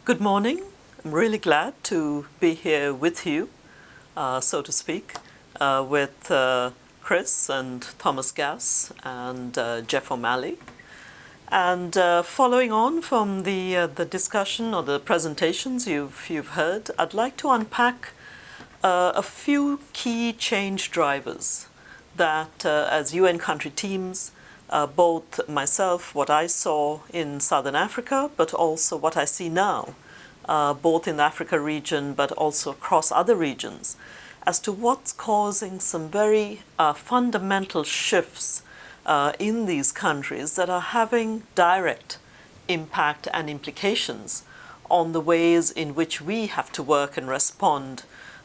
Good morning. I'm really glad to be here with you, so to speak, with Chris and Thomas Gass and Jeff O'Malley. And following on from the discussion or the presentations you've heard, I'd like to unpack a few key change drivers that as UN country teams, both myself, what I saw in Southern Africa, but also what I see now, both in the Africa region, but also across other regions, as to what's causing some very fundamental shifts in these countries that are having direct impact and implications on the ways in which we have to work and respond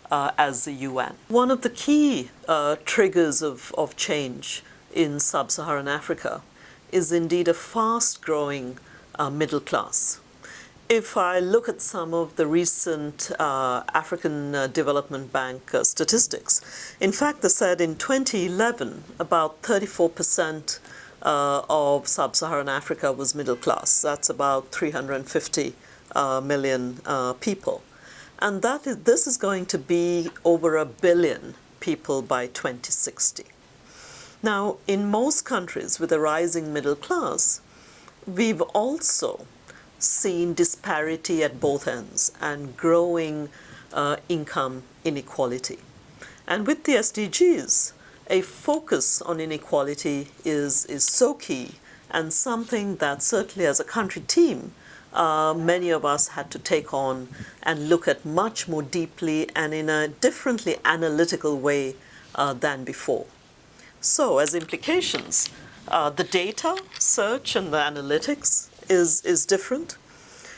as the UN. One of the key triggers of change in sub-Saharan Africa is indeed a fast-growing middle class. If I look at some of the recent African Development Bank statistics, in fact, they said in 2011, about 34% of sub-Saharan Africa was middle class. That's about 350 million people. And this is going to be over 1 billion people by 2060. Now, in most countries with a rising middle class, we've also seen disparity at both ends and growing income inequality. And with the SDGs, a focus on inequality is so key and something that certainly as a country team, many of us had to take on and look at much more deeply and in a differently analytical way than before. So as implications, the data, search and the analytics is different.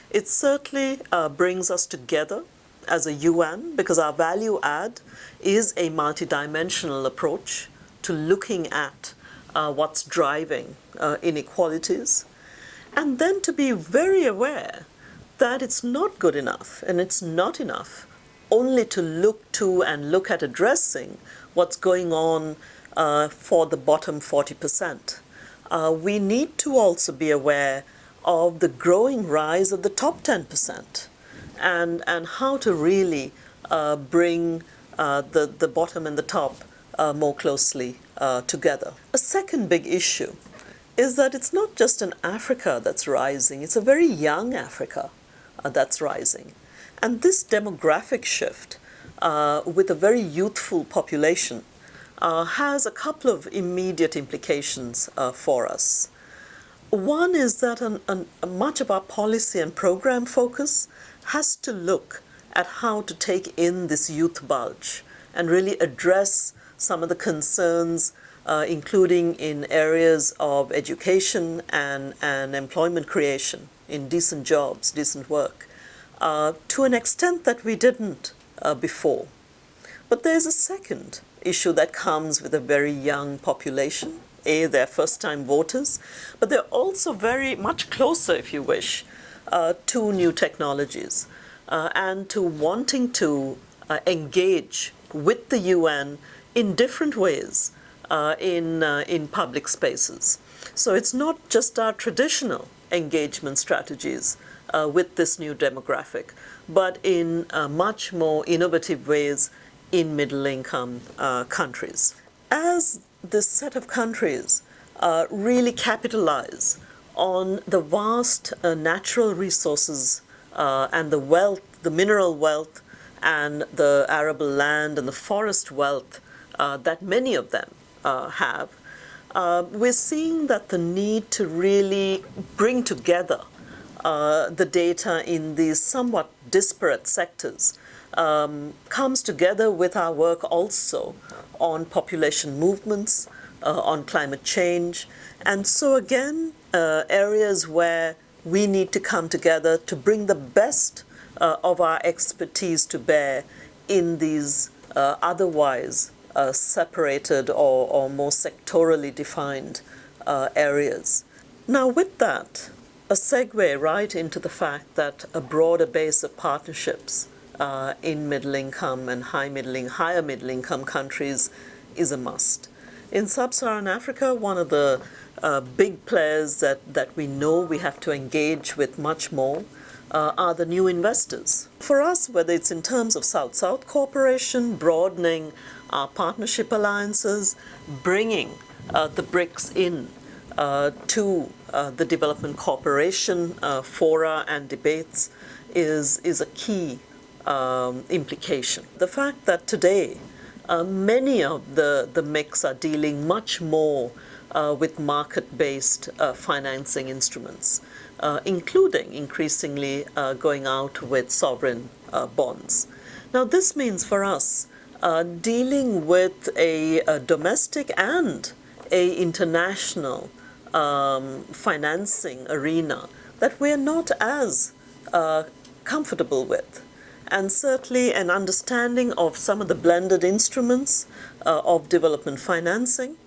It certainly brings us together as a UN because our value add is a multidimensional approach to looking at what's driving inequalities, and then to be very aware that it's not good enough and it's not enough only to look at addressing what's going on for the bottom 40%. We need to also be aware of the growing rise of the top 10% and how to really bring the bottom and the top more closely together. A second big issue is that it's not just an Africa that's rising, it's a very young Africa that's rising. And this demographic shift with a very youthful population has a couple of immediate implications for us. One is that much of our policy and program focus has to look at how to take in this youth bulge and really address some of the concerns, including in areas of education and employment creation in decent jobs, decent work, to an extent that we didn't before. But there's a second issue that comes with a very young population. They're first-time voters, but they're also very much closer, if you wish, to new technologies and to wanting to engage with the UN in different ways in public spaces. So it's not just our traditional engagement strategies with this new demographic, but in much more innovative ways in middle-income countries. As this set of countries really capitalize on the vast natural resources and the wealth, the mineral wealth and the arable land and the forest wealth that many of them have, we're seeing that the need to really bring together the data in these somewhat disparate sectors comes together with our work also on population movements, on climate change. And so again, areas where we need to come together to bring the best of our expertise to bear in these otherwise separated or more sectorally defined areas. Now with that, a segue right into the fact that a broader base of partnerships in middle-income and higher middle-income countries is a must. In sub-Saharan Africa, one of the big players that we know we have to engage with much more are the new investors. For us, whether it's in terms of South-South cooperation, broadening our partnership alliances, bringing the BRICS in to the development cooperation fora and debates is a key implication. The fact that today many of the mix are dealing much more with market-based financing instruments, including increasingly going out with sovereign bonds. Now, this means for us dealing with a domestic and an international financing arena that we're not as comfortable with. And certainly an understanding of some of the blended instruments of development financing,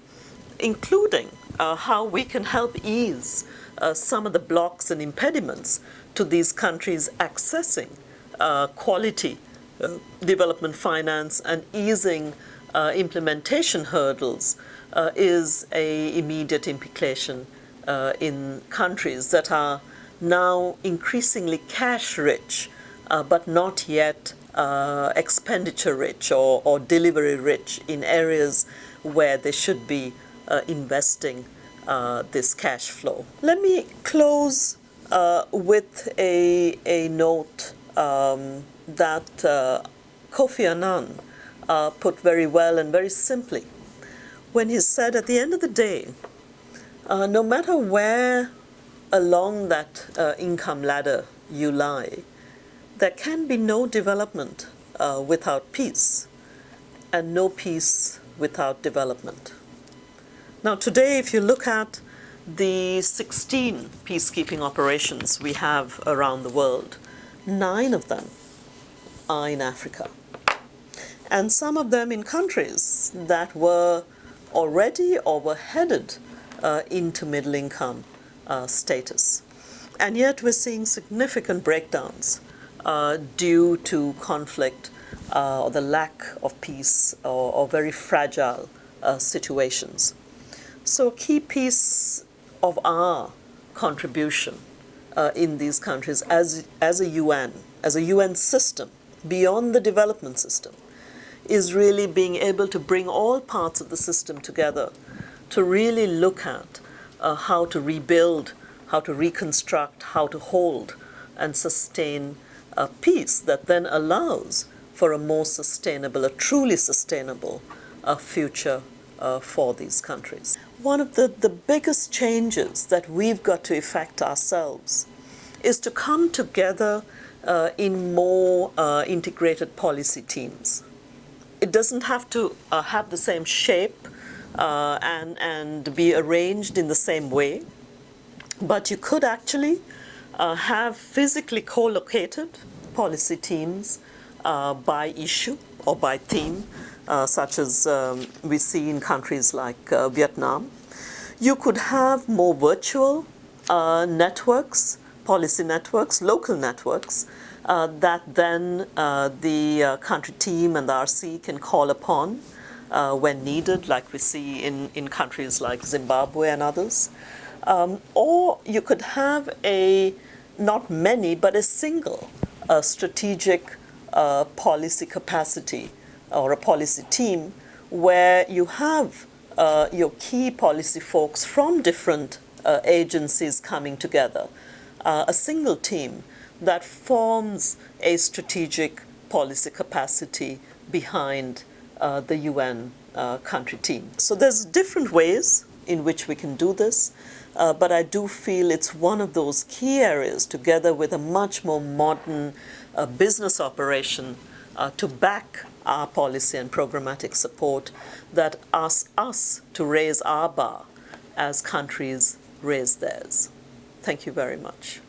including how we can help ease some of the blocks and impediments to these countries accessing quality development finance and easing implementation hurdles is an immediate implication in countries that are now increasingly cash-rich, but not yet expenditure-rich or delivery-rich in areas where they should be investing this cash flow. Let me close with a note that Kofi Annan put very well and very simply when he said, at the end of the day, no matter where along that income ladder you lie, there can be no development without peace, and no peace without development. Now, today, if you look at the 16 peacekeeping operations we have around the world, 9 of them are in Africa, and some of them in countries that were already or were headed into middle income status. And yet we're seeing significant breakdowns due to conflict or the lack of peace or very fragile situations. So a key piece of our contribution in these countries as a UN system, beyond the development system, is really being able to bring all parts of the system together to really look at how to rebuild, how to reconstruct, how to hold and sustain a peace that then allows for a more sustainable, a truly sustainable future for these countries. One of the biggest changes that we've got to effect ourselves is to come together in more integrated policy teams. It doesn't have to have the same shape and be arranged in the same way, but you could actually have physically co-located policy teams by issue or by theme, such as we see in countries like Vietnam. You could have more virtual networks, policy networks, local networks, that then the country team and the RC can call upon when needed, like we see in countries like Zimbabwe and others. Or you could have not many, but a single strategic policy capacity or a policy team where you have your key policy folks from different agencies coming together, a single team that forms a strategic policy capacity behind the UN country team. So there's different ways in which we can do this, but I do feel it's one of those key areas, together with a much more modern business operation to back our policy and programmatic support, that asks us to raise our bar as countries raise theirs. Thank you very much.